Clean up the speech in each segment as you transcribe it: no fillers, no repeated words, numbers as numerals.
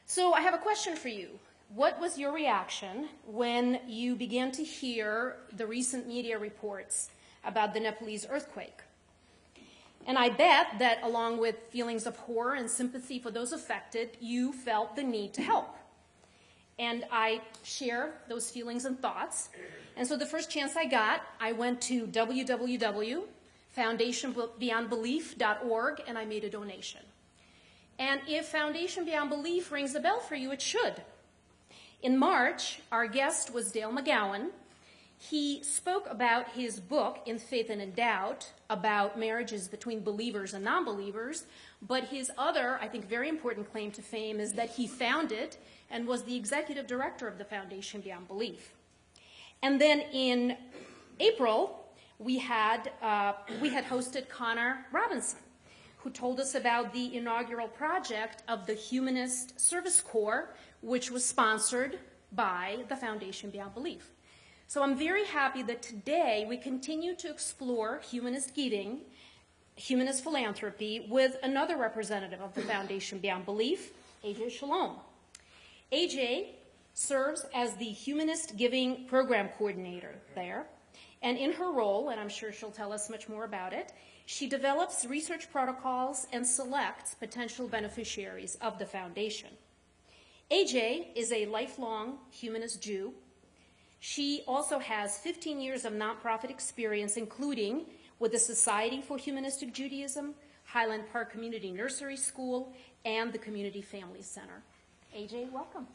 So I have a question for you. What was your reaction when you began to hear the recent media reports about the Nepalese earthquake? And I bet that along with feelings of horror and sympathy for those affected, you felt the need to help. And I share those feelings and thoughts. And so the first chance I got, I went to www.foundationbeyondbelief.org and I made a donation. And if Foundation Beyond Belief rings a bell for you, it should. In March, our guest was Dale McGowan. He spoke about his book, In Faith and in Doubt, about marriages between believers and non-believers. But his other, I think, very important claim to fame is that he founded and was the executive director of the Foundation Beyond Belief. And then in April, we had hosted Connor Robinson, who told us about the inaugural project of the Humanist Service Corps, which was sponsored by the Foundation Beyond Belief. So I'm very happy that today we continue to explore humanist giving, humanist philanthropy, with another representative of the Foundation Beyond Belief, AJ Chalom. AJ serves as the Humanist Giving Program Coordinator there, and in her role, and I'm sure she'll tell us much more about it, she develops research protocols and selects potential beneficiaries of the foundation. AJ is a lifelong humanist Jew. She also has 15 years of nonprofit experience, including with the Society for Humanistic Judaism, Highland Park Community Nursery School, and the Community Family Center. AJ, welcome.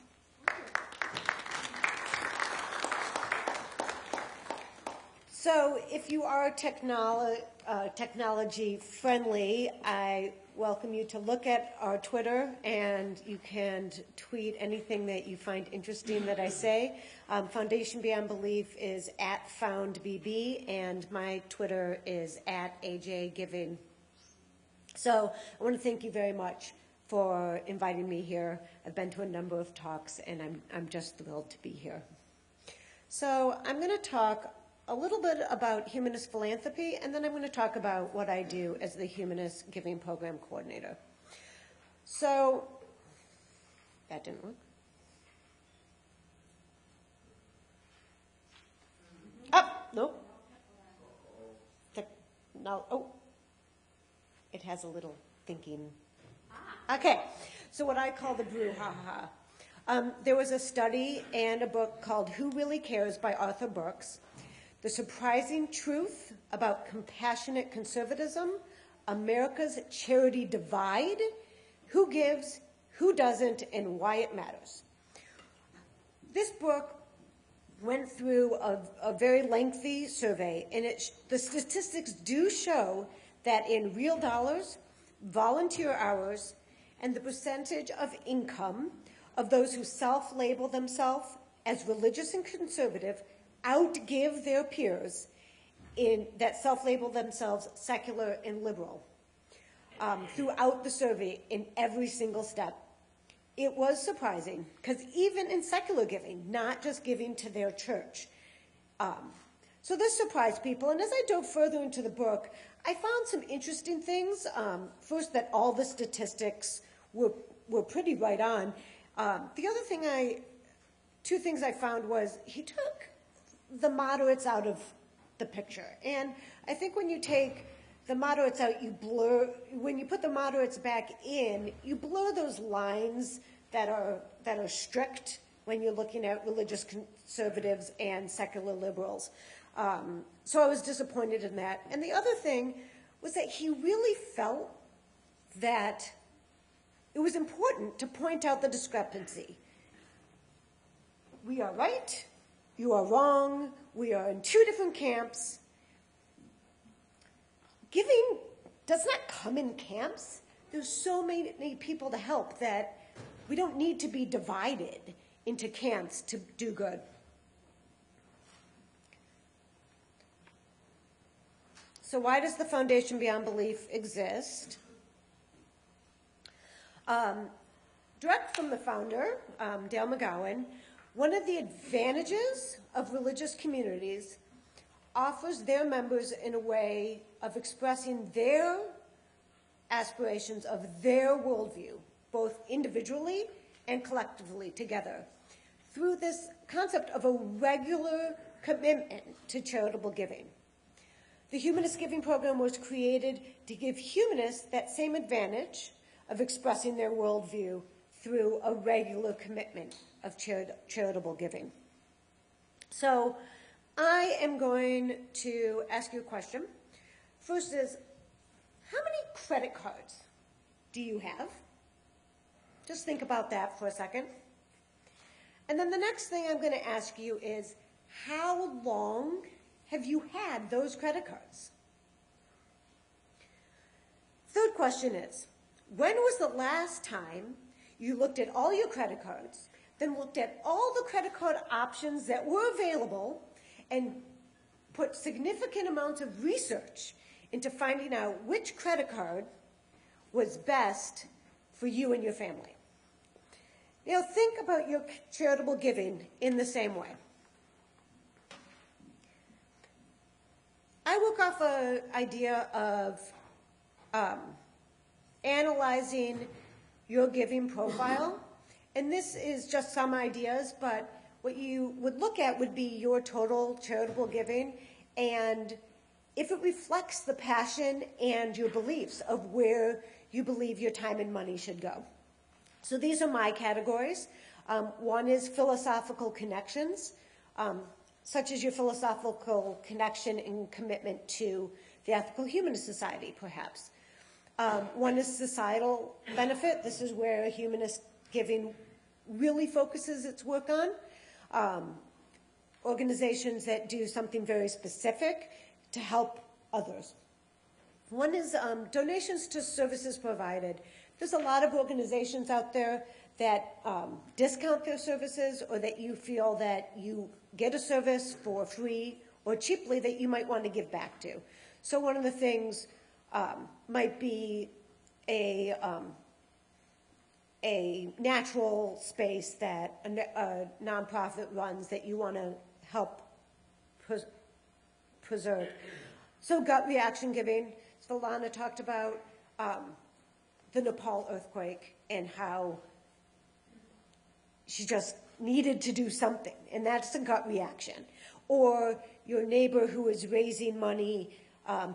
So if you are technology friendly, I welcome you to look at our Twitter, and you can tweet anything that you find interesting that I say. Foundation Beyond Belief is @FoundBB, and my Twitter is @AJGiving. So I want to thank you very much for inviting me here. I've been to a number of talks, and I'm just thrilled to be here. So I'm going to talk a little bit about humanist philanthropy, and then I'm going to talk about what I do as the Humanist Giving Program Coordinator. So, that didn't work. Oh, nope. No, oh, it has a little thinking. Okay, so what I call the brouhaha. There was a study and a book called Who Really Cares by Arthur Burks. The Surprising Truth About Compassionate Conservatism, America's Charity Divide, Who Gives, Who Doesn't, and Why It Matters. This book went through a very lengthy survey, and the statistics do show that in real dollars, volunteer hours, and the percentage of income of those who self-label themselves as religious and conservative outgive their peers that self-label themselves secular and liberal throughout the survey in every single step. It was surprising, because even in secular giving, not just giving to their church. So this surprised people, and as I dove further into the book, I found some interesting things. First, that all the statistics were pretty right on. The other thing two things I found was he took the moderates out of the picture. And I think when you take the moderates out, when you put the moderates back in, you blur those lines that are strict when you're looking at religious conservatives and secular liberals. So I was disappointed in that. And the other thing was that he really felt that it was important to point out the discrepancy. We are right. You are wrong. We are in two different camps. Giving does not come in camps. There's so many people to help that we don't need to be divided into camps to do good. So why does the Foundation Beyond Belief exist? Direct from the founder, Dale McGowan, one of the advantages of religious communities offers their members in a way of expressing their aspirations of their worldview, both individually and collectively together through this concept of a regular commitment to charitable giving. The Humanist Giving Program was created to give humanists that same advantage of expressing their worldview through a regular commitment of charitable giving. So I am going to ask you a question. First is, how many credit cards do you have? Just think about that for a second. And then the next thing I'm going to ask you is, how long have you had those credit cards? Third question is, when was the last time you looked at all your credit cards, then looked at all the credit card options that were available and put significant amounts of research into finding out which credit card was best for you and your family? Now think about your charitable giving in the same way. I work off an idea of analyzing your giving profile, and this is just some ideas, but what you would look at would be your total charitable giving and if it reflects the passion and your beliefs of where you believe your time and money should go. So these are my categories. One is philosophical connections, such as your philosophical connection and commitment to the Ethical Humanist Society, perhaps. One is societal benefit. This is where Humanist Giving really focuses its work on. Organizations that do something very specific to help others. One is donations to services provided. There's a lot of organizations out there that discount their services, or that you feel that you get a service for free or cheaply that you might want to give back to. So one of the things might be a natural space that a nonprofit runs that you want to help preserve. So gut reaction giving. Svalana talked about the Nepal earthquake and how she just needed to do something, and that's a gut reaction. Or your neighbor who is raising money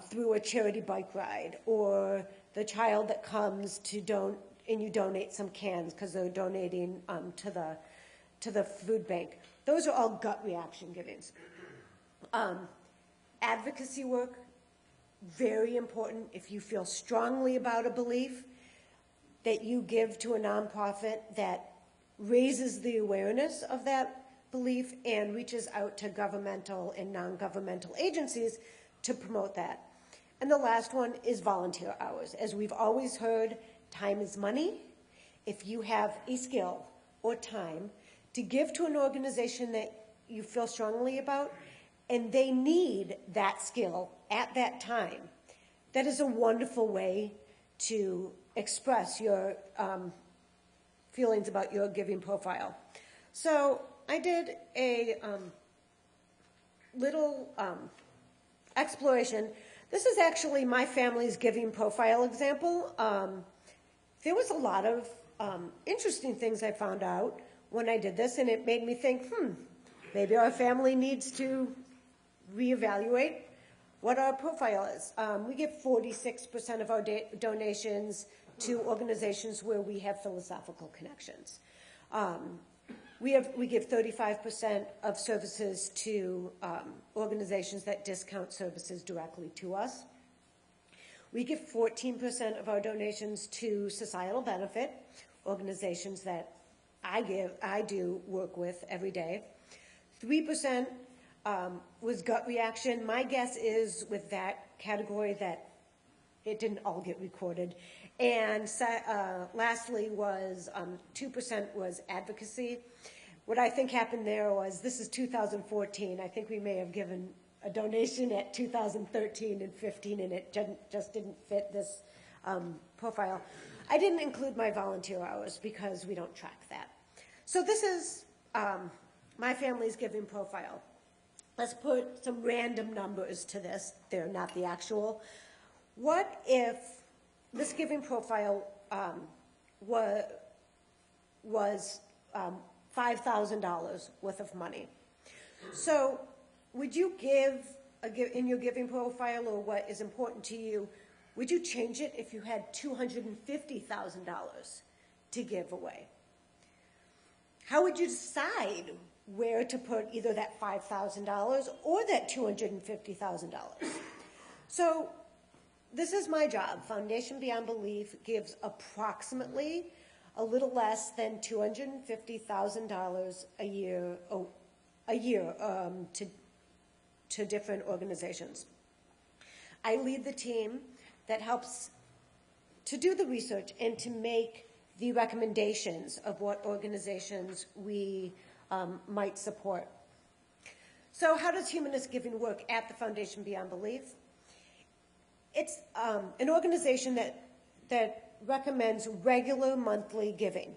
through a charity bike ride, or the child that comes to and you donate some cans because they're donating to the food bank. Those are all gut reaction givings. Advocacy work, very important. If you feel strongly about a belief, that you give to a nonprofit that raises the awareness of that belief and reaches out to governmental and non-governmental agencies to promote that. And the last one is volunteer hours. As we've always heard, time is money. If you have a skill or time to give to an organization that you feel strongly about, and they need that skill at that time, that is a wonderful way to express your feelings about your giving profile. So I did a little exploration. This is actually my family's giving profile example. There was a lot of interesting things I found out when I did this, and it made me think, maybe our family needs to reevaluate what our profile is. We give 46% of our donations to organizations where we have philosophical connections. We give 35% of services to organizations that discount services directly to us. We give 14% of our donations to societal benefit, organizations that I do work with every day. 3% was gut reaction. My guess is with that category that it didn't all get recorded. And lastly was 2% was advocacy. What I think happened there was, this is 2014. I think we may have given a donation at 2013 and 15, and it just didn't fit this profile. I didn't include my volunteer hours because we don't track that. So this is my family's giving profile. Let's put some random numbers to this. They're not the actual. What if this giving profile was $5,000 worth of money. So would you give in your giving profile, or what is important to you, would you change it if you had $250,000 to give away? How would you decide where to put either that $5,000 or that $250,000? So this is my job. Foundation Beyond Belief gives approximately a little less than $250,000 a year to different organizations. I lead the team that helps to do the research and to make the recommendations of what organizations we might support. So how does Humanist Giving work at the Foundation Beyond Belief? It's an organization that recommends regular monthly giving.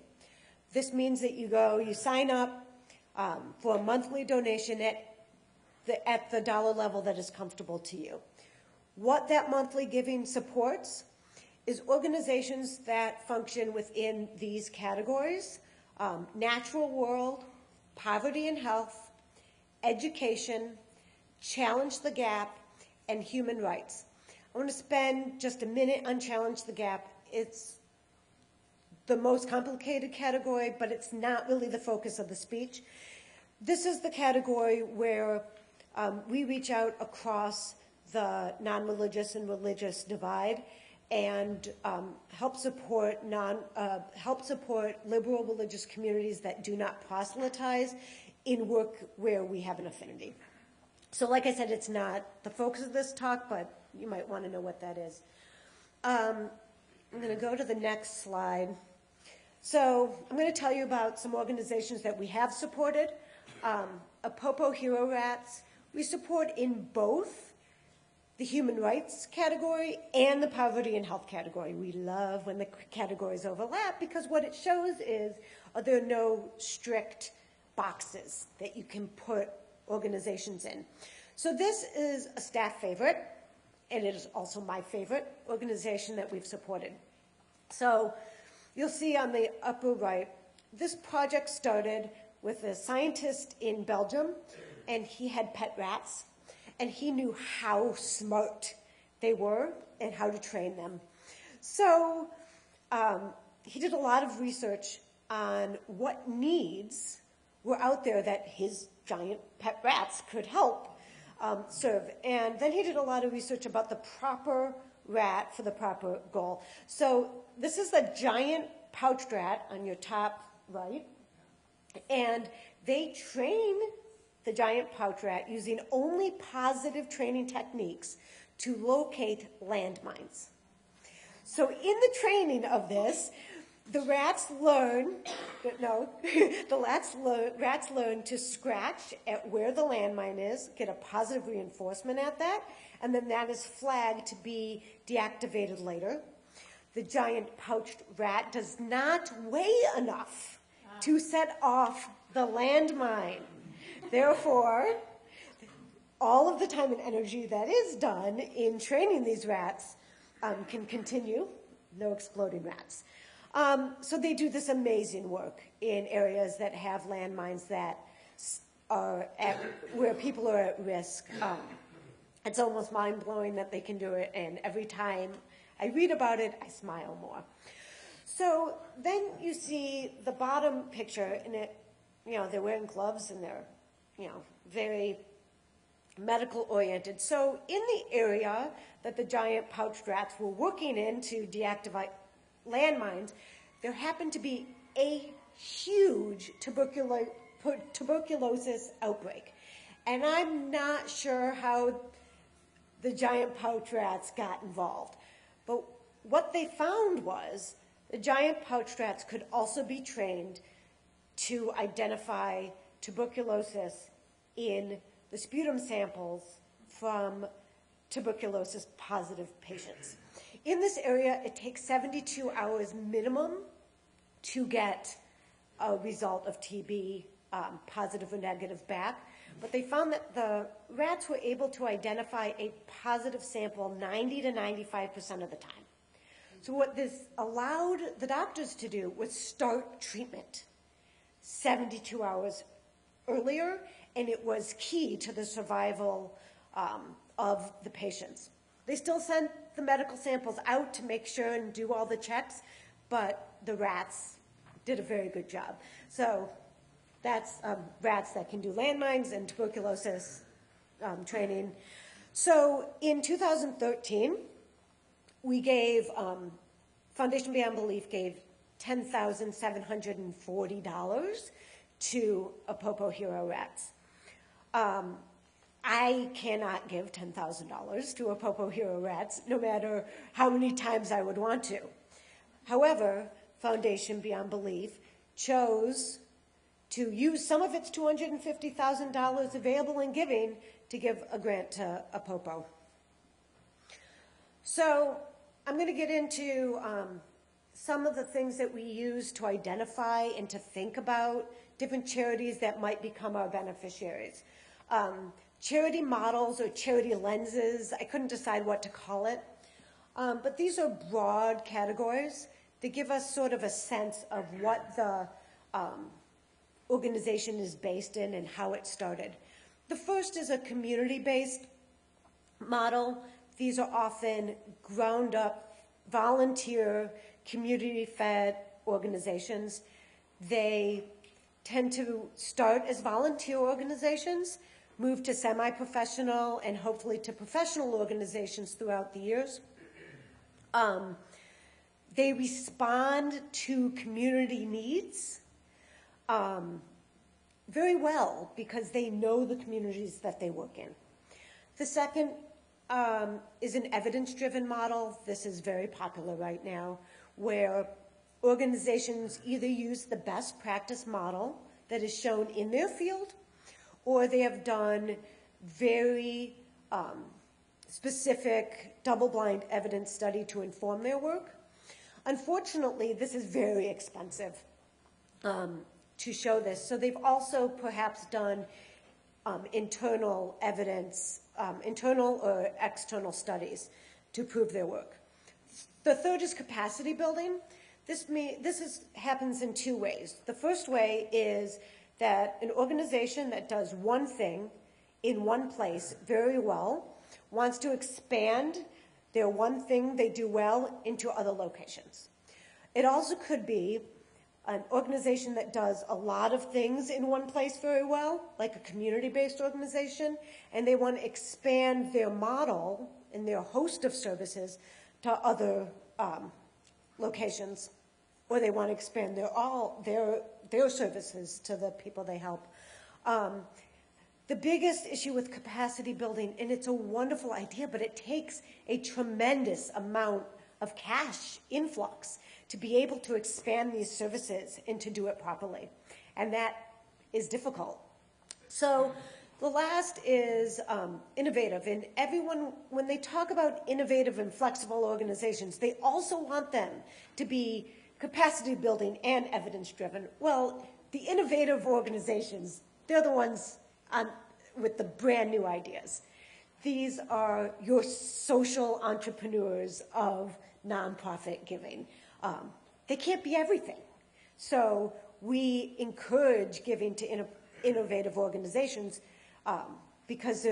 This means that you sign up for a monthly donation at the dollar level that is comfortable to you. What that monthly giving supports is organizations that function within these categories: natural world, poverty and health, education, challenge the gap, and human rights. I want to spend just a minute on challenge the gap. It's the most complicated category, but it's not really the focus of the speech. This is the category where we reach out across the non-religious and religious divide and help support liberal religious communities that do not proselytize in work where we have an affinity. So like I said, it's not the focus of this talk, but you might want to know what that is. I'm going to go to the next slide. So I'm going to tell you about some organizations that we have supported. Popo Hero Rats, we support in both the human rights category and the poverty and health category. We love when the categories overlap because what it shows is there are no strict boxes that you can put organizations in. So this is a staff favorite, and it is also my favorite organization that we've supported. So you'll see on the upper right, this project started with a scientist in Belgium, and he had pet rats, and he knew how smart they were and how to train them. So he did a lot of research on what needs were out there that his giant pet rats could help serve. And then he did a lot of research about the proper rat for the proper goal. So this is the giant pouched rat on your top right, and they train the giant pouch rat using only positive training techniques to locate landmines. So in the training of this, the rats learn to scratch at where the landmine is, get a positive reinforcement at that, and then that is flagged to be deactivated later. The giant pouched rat does not weigh enough to set off the landmine. Therefore, all of the time and energy that is done in training these rats can continue. No exploding rats. So they do this amazing work in areas that have landmines that are where people are at risk. It's almost mind-blowing that they can do it, and every time I read about it, I smile more. So then you see the bottom picture, and they're wearing gloves and they're, very medical-oriented. So in the area that the giant pouched rats were working in to deactivate landmines, there happened to be a huge tuberculosis outbreak. And I'm not sure how the giant pouched rats got involved. But what they found was the giant pouched rats could also be trained to identify tuberculosis in the sputum samples from tuberculosis-positive patients. In this area, it takes 72 hours minimum to get a result of TB, positive or negative back. But they found that the rats were able to identify a positive sample 90 to 95% of the time. So what this allowed the doctors to do was start treatment 72 hours earlier, and it was key to the survival of the patients. They still sent the medical samples out to make sure and do all the checks, but the rats did a very good job. So that's rats that can do landmines and tuberculosis training. So in 2013, we gave, Foundation Beyond Belief gave $10,740 to a Popo Hero Rats. I cannot give $10,000 to a Popo Hero Rats, no matter how many times I would want to. However, Foundation Beyond Belief chose to use some of its $250,000 available in giving to give a grant to a Popo. So I'm going to get into some of the things that we use to identify and to think about different charities that might become our beneficiaries. Charity models or charity lenses, I couldn't decide what to call it, but these are broad categories that give us sort of a sense of what the organization is based in and how it started. The first is a community-based model. These are often ground-up, volunteer, community-fed organizations. They tend to start as volunteer organizations, move to semi-professional, and hopefully to professional organizations throughout the years. They respond to community needs very well because they know the communities that they work in. The second is an evidence-driven model. This is very popular right now, where organizations either use the best practice model that is shown in their field, or they have done very specific double-blind evidence study to inform their work. Unfortunately, this is very expensive to show this. So they've also perhaps done internal evidence, internal or external studies to prove their work. The third is capacity building. This happens in two ways. The first way is that an organization that does one thing in one place very well wants to expand their one thing they do well into other locations. It also could be an organization that does a lot of things in one place very well, like a community-based organization, and they want to expand their model and their host of services to other locations, or they want to expand their services to the people they help. The biggest issue with capacity building, and it's a wonderful idea, but it takes a tremendous amount of cash influx to be able to expand these services and to do it properly. And that is difficult. So the last is innovative. And everyone, when they talk about innovative and flexible organizations, they also want them to be capacity building and evidence driven. Well, the innovative organizations, they're the ones with the brand new ideas. These are your social entrepreneurs of nonprofit giving. They can't be everything. So we encourage giving to innovative organizations because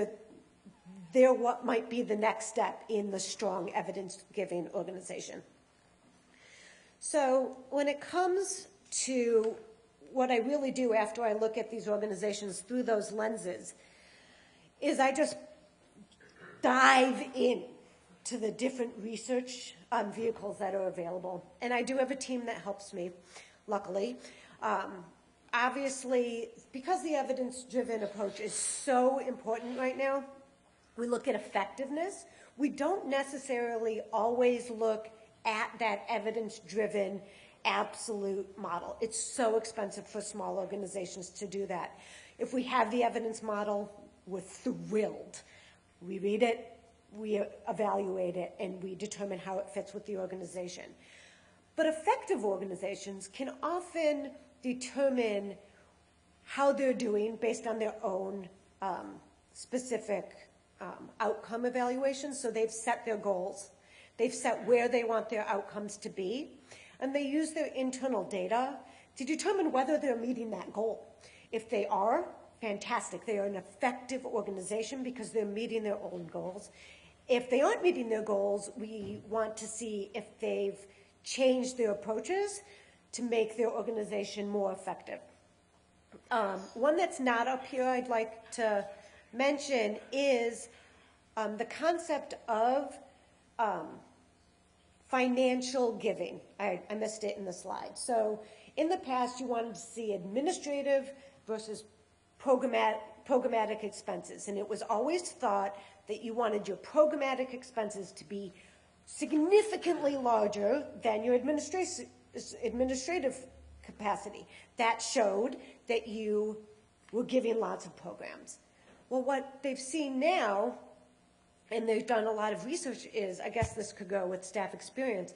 they're what might be the next step in the strong evidence-giving organization. So when it comes to what I really do after I look at these organizations through those lenses is I just dive in to the different research vehicles that are available. And I do have a team that helps me, luckily. Obviously, because the evidence-driven approach is so important right now, we look at effectiveness. We don't necessarily always look at that evidence-driven absolute model. It's so expensive for small organizations to do that. If we have the evidence model, we're thrilled. We read it, we evaluate it, and we determine how it fits with the organization. But effective organizations can often determine how they're doing based on their own specific outcome evaluations. So they've set their goals. They've set where they want their outcomes to be, and they use their internal data to determine whether they're meeting that goal. If they are, fantastic. They are an effective organization because they're meeting their own goals. If they aren't meeting their goals, we want to see if they've changed their approaches to make their organization more effective. One that's not up here I'd like to mention is the concept of financial giving. I missed it in the slide. So in the past, you wanted to see administrative versus programmatic expenses. And it was always thought that you wanted your programmatic expenses to be significantly larger than your administrative capacity. That showed that you were giving lots of programs. Well, what they've seen now, and they've done a lot of research, is, I guess this could go with staff experience,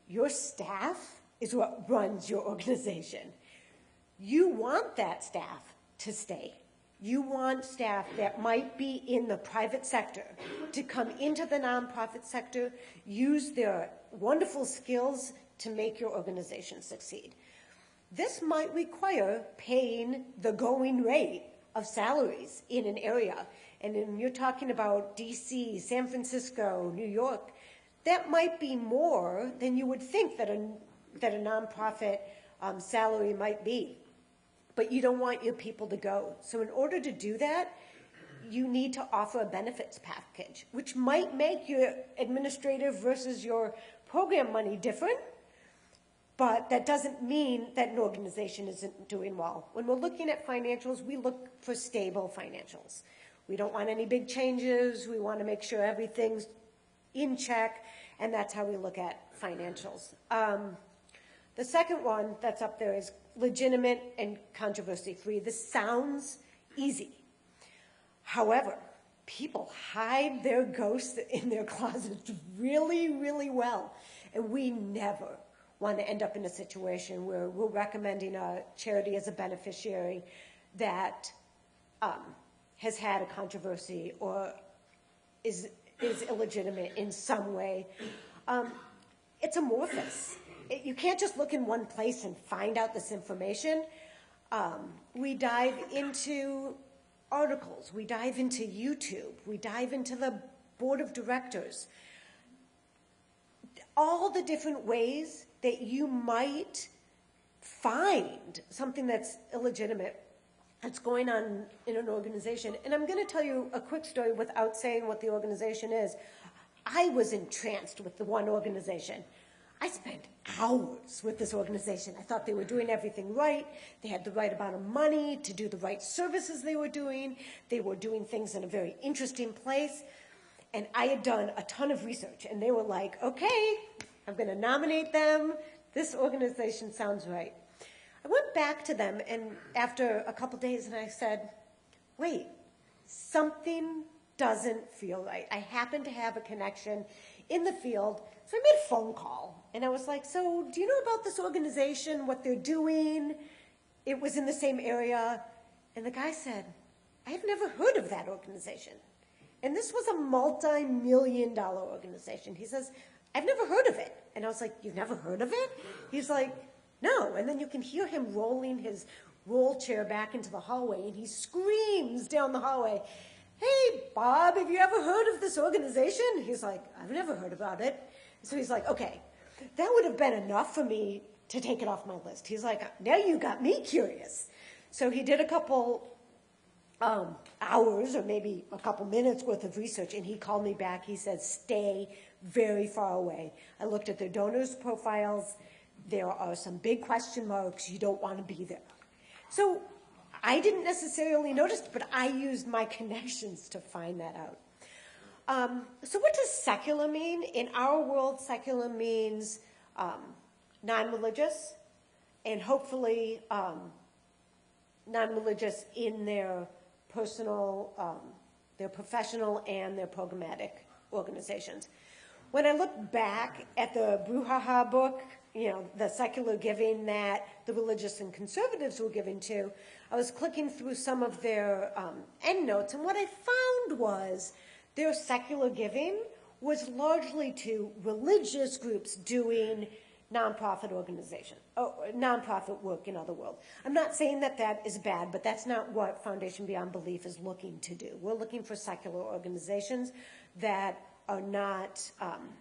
your staff is what runs your organization. You want that staff to stay. You want staff that might be in the private sector to come into the nonprofit sector, use their wonderful skills to make your organization succeed. This might require paying the going rate of salaries in an area. And when you're talking about DC, San Francisco, New York, that might be more than you would think that a nonprofit salary might be. But you don't want your people to go. So in order to do that, you need to offer a benefits package, which might make your administrative versus your program money different, but that doesn't mean that an organization isn't doing well. When we're looking at financials, we look for stable financials. We don't want any big changes. We want to make sure everything's in check, and that's how we look at financials. The second one that's up there is legitimate and controversy-free. This sounds easy. However, people hide their ghosts in their closets really, really well. And we never want to end up in a situation where we're recommending a charity as a beneficiary that has had a controversy or is illegitimate in some way. It's amorphous. You can't just look in one place and find out this information. We dive into articles. We dive into YouTube. We dive into the board of directors. All the different ways that you might find something that's illegitimate that's going on in an organization. And I'm going to tell you a quick story without saying what the organization is. I was entranced with the one organization. I spent hours with this organization. I thought they were doing everything right. They had the right amount of money to do the right services they were doing. They were doing things in a very interesting place. And I had done a ton of research. And they were like, okay, I'm going to nominate them. This organization sounds right. I went back to them and after a couple days and I said, wait, something doesn't feel right. I happen to have a connection in the field. So I made a phone call, and I was like, so do you know about this organization, what they're doing? It was in the same area. And the guy said, I've never heard of that organization. And this was a multi-million-dollar organization. He says, I've never heard of it. And I was like, you've never heard of it? He's like, no. And then you can hear him rolling his roll chair back into the hallway, and he screams down the hallway, hey, Bob, have you ever heard of this organization? He's like, I've never heard about it. So he's like, okay, that would have been enough for me to take it off my list. He's like, now you got me curious. So he did a couple hours or maybe a couple minutes worth of research, and he called me back. He said, stay very far away. I looked at their donors' profiles. There are some big question marks. You don't want to be there. So I didn't necessarily notice, but I used my connections to find that out. So what does secular mean? In our world, secular means non-religious, and hopefully non-religious in their personal, their professional, and their programmatic organizations. When I look back at the Brouhaha book, you know, the secular giving that the religious and conservatives were giving to, I was clicking through some of their endnotes, and what I found was their secular giving was largely to religious groups doing nonprofit nonprofit work, in other words. I'm not saying that that is bad, but that's not what Foundation Beyond Belief is looking to do. We're looking for secular organizations that are not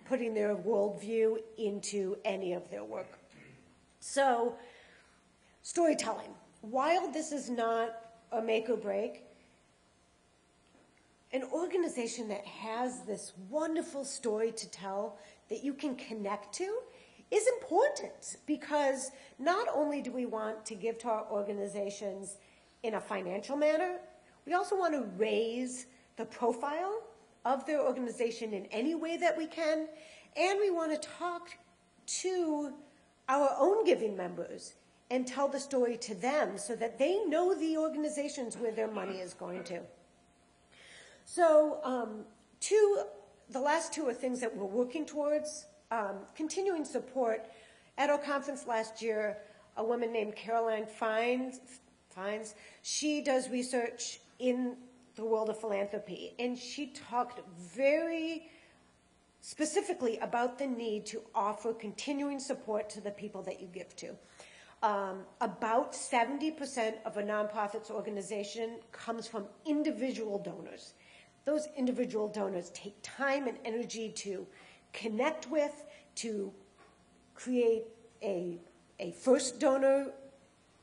putting their worldview into any of their work. So, storytelling. While this is not a make or break, an organization that has this wonderful story to tell that you can connect to is important, because not only do we want to give to our organizations in a financial manner, we also want to raise the profile of their organization in any way that we can, and we want to talk to our own giving members and tell the story to them so that they know the organizations where their money is going to. So the last two are things that we're working towards. Continuing support. At our conference last year, a woman named Caroline Fines, she does research in the world of philanthropy, and she talked very specifically about the need to offer continuing support to the people that you give to. About 70% of a nonprofit's organization comes from individual donors. Those individual donors take time and energy to connect with, to create a first donor,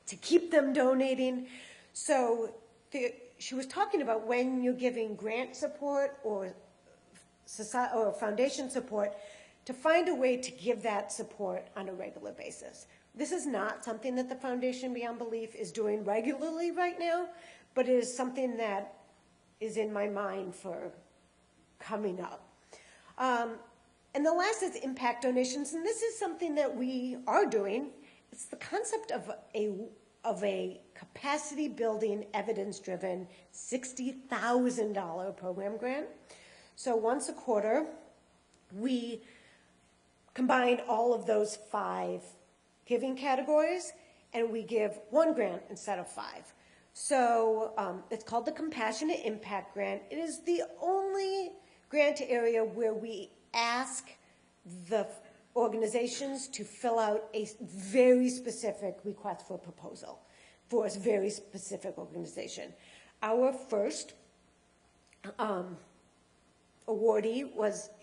to keep them donating. So she was talking about when you're giving grant support or foundation support, to find a way to give that support on a regular basis. This is not something that the Foundation Beyond Belief is doing regularly right now, but it is something that is in my mind for coming up. And the last is impact donations, and this is something that we are doing. It's the concept of a capacity building, evidence-driven $60,000 program grant. So once a quarter, we combine all of those 5 giving categories, and we give 1 grant instead of 5. So it's called the Compassionate Impact Grant. It is the only grant area where we ask the organizations to fill out a very specific request for proposal for a very specific organization. Our first awardee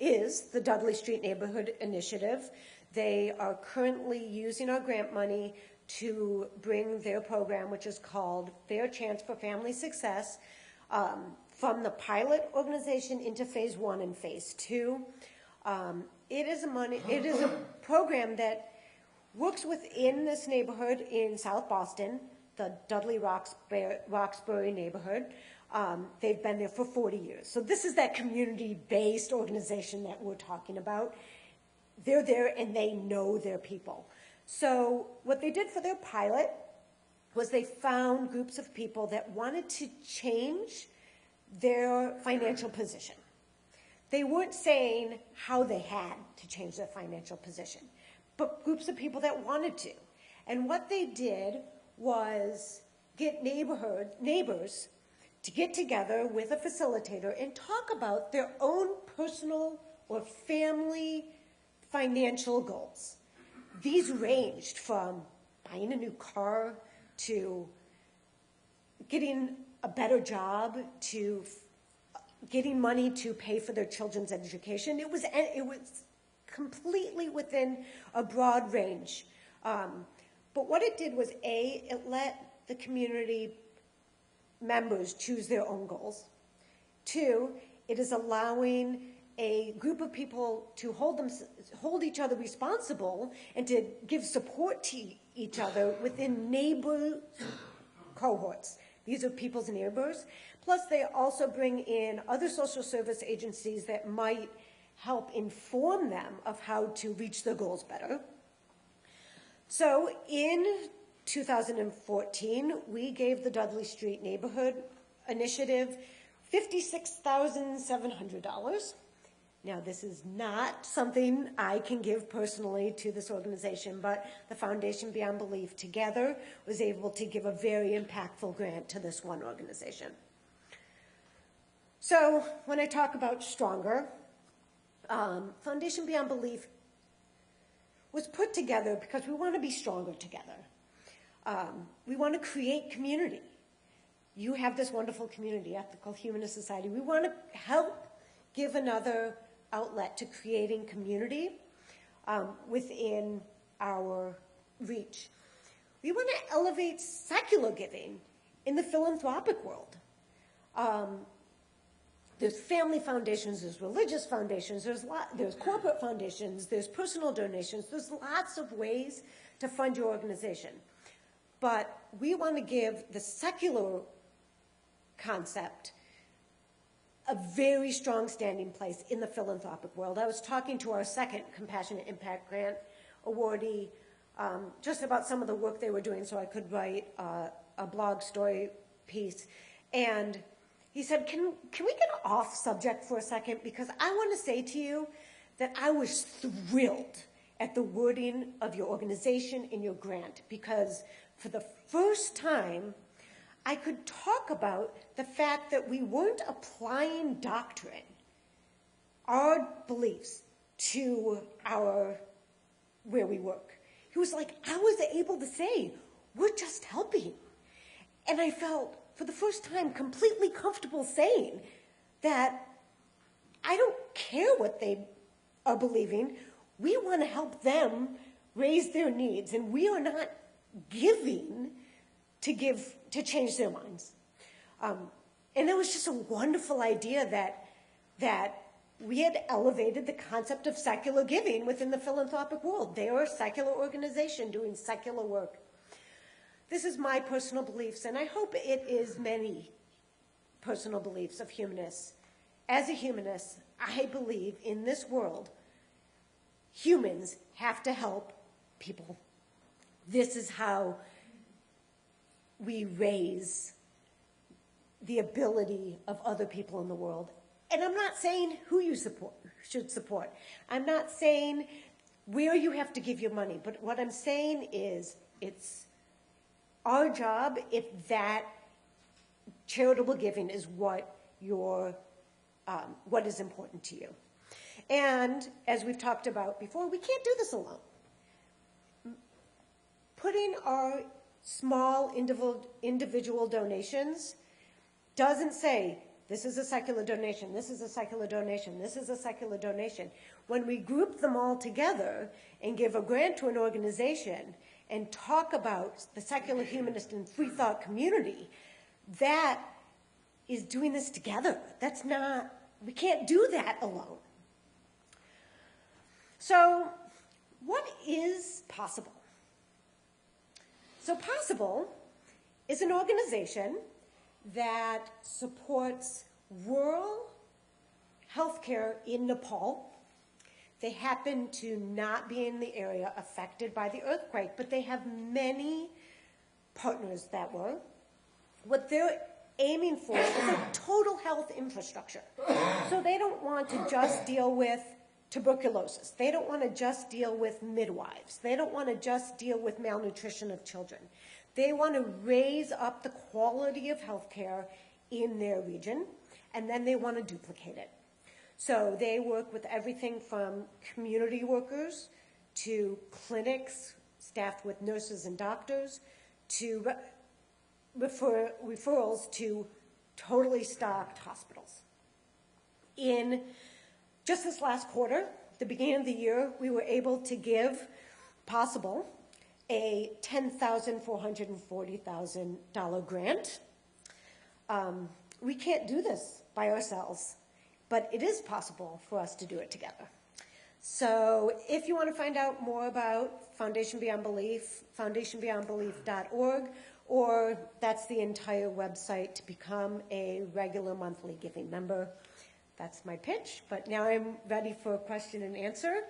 is the Dudley Street Neighborhood Initiative. They are currently using our grant money to bring their program, which is called Fair Chance for Family Success, from the pilot organization into phase 1 and phase 2. It is a program that works within this neighborhood in South Boston, the Dudley Roxbury neighborhood. They've been there for 40 years. So this is that community-based organization that we're talking about. They're there and they know their people. So what they did for their pilot was they found groups of people that wanted to change their financial position. They weren't saying how they had to change their financial position, but groups of people that wanted to. And what they did was get neighbors to get together with a facilitator and talk about their own personal or family financial goals. These ranged from buying a new car to getting a better job to getting money to pay for their children's education. It was completely within a broad range. But what it did was, it let the community members choose their own goals. 2, it is allowing a group of people to hold each other responsible and to give support to each other within neighbor cohorts. These are people's neighbors. Plus, they also bring in other social service agencies that might help inform them of how to reach their goals better. So in 2014, we gave the Dudley Street Neighborhood Initiative $56,700. Now, this is not something I can give personally to this organization, but the Foundation Beyond Belief together was able to give a very impactful grant to this one organization. So when I talk about stronger, Foundation Beyond Belief was put together because we want to be stronger together. We want to create community. You have this wonderful community, Ethical Humanist Society. We want to help give another outlet to creating community within our reach. We want to elevate secular giving in the philanthropic world. There's family foundations, there's religious foundations, there's corporate foundations, there's personal donations, there's lots of ways to fund your organization. But we want to give the secular concept a very strong standing place in the philanthropic world. I was talking to our second Compassionate Impact Grant awardee just about some of the work they were doing so I could write a blog story piece. And he said, can we get off subject for a second? Because I want to say to you that I was thrilled at the wording of your organization and your grant, because for the first time, I could talk about the fact that we weren't applying doctrine, our beliefs, to where we work. He was like, I was able to say, we're just helping. And I felt, for the first time, completely comfortable saying that I don't care what they are believing. We want to help them raise their needs, and we are not giving to change their minds. And it was just a wonderful idea that we had elevated the concept of secular giving within the philanthropic world. They are a secular organization doing secular work. This is my personal beliefs, and I hope it is many personal beliefs of humanists. As a humanist, I believe in this world, humans have to help people. This is how we raise the ability of other people in the world. And I'm not saying who you should support. I'm not saying where you have to give your money. But what I'm saying is it's our job, if that charitable giving is what is important to you. And as we've talked about before, we can't do this alone. Putting our small individual donations doesn't say, this is a secular donation, this is a secular donation, this is a secular donation. When we group them all together and give a grant to an organization and talk about the secular humanist and free thought community, that is doing this together. We can't do that alone. So what is Possible? So Possible is an organization that supports rural healthcare in Nepal. They happen to not be in the area affected by the earthquake, but they have many partners that were. What they're aiming for is a total health infrastructure. So they don't want to just deal with tuberculosis. They don't want to just deal with midwives. They don't want to just deal with malnutrition of children. They want to raise up the quality of healthcare in their region, and then they want to duplicate it. So they work with everything from community workers to clinics staffed with nurses and doctors to referrals to totally stocked hospitals. In just this last quarter, the beginning of the year, we were able to give Possible a $10,440,000 grant. We can't do this by ourselves, but it is possible for us to do it together. So if you want to find out more about Foundation Beyond Belief, foundationbeyondbelief.org, or that's the entire website to become a regular monthly giving member. That's my pitch, but now I'm ready for question and answer.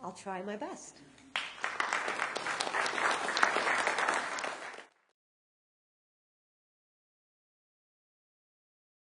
I'll try my best.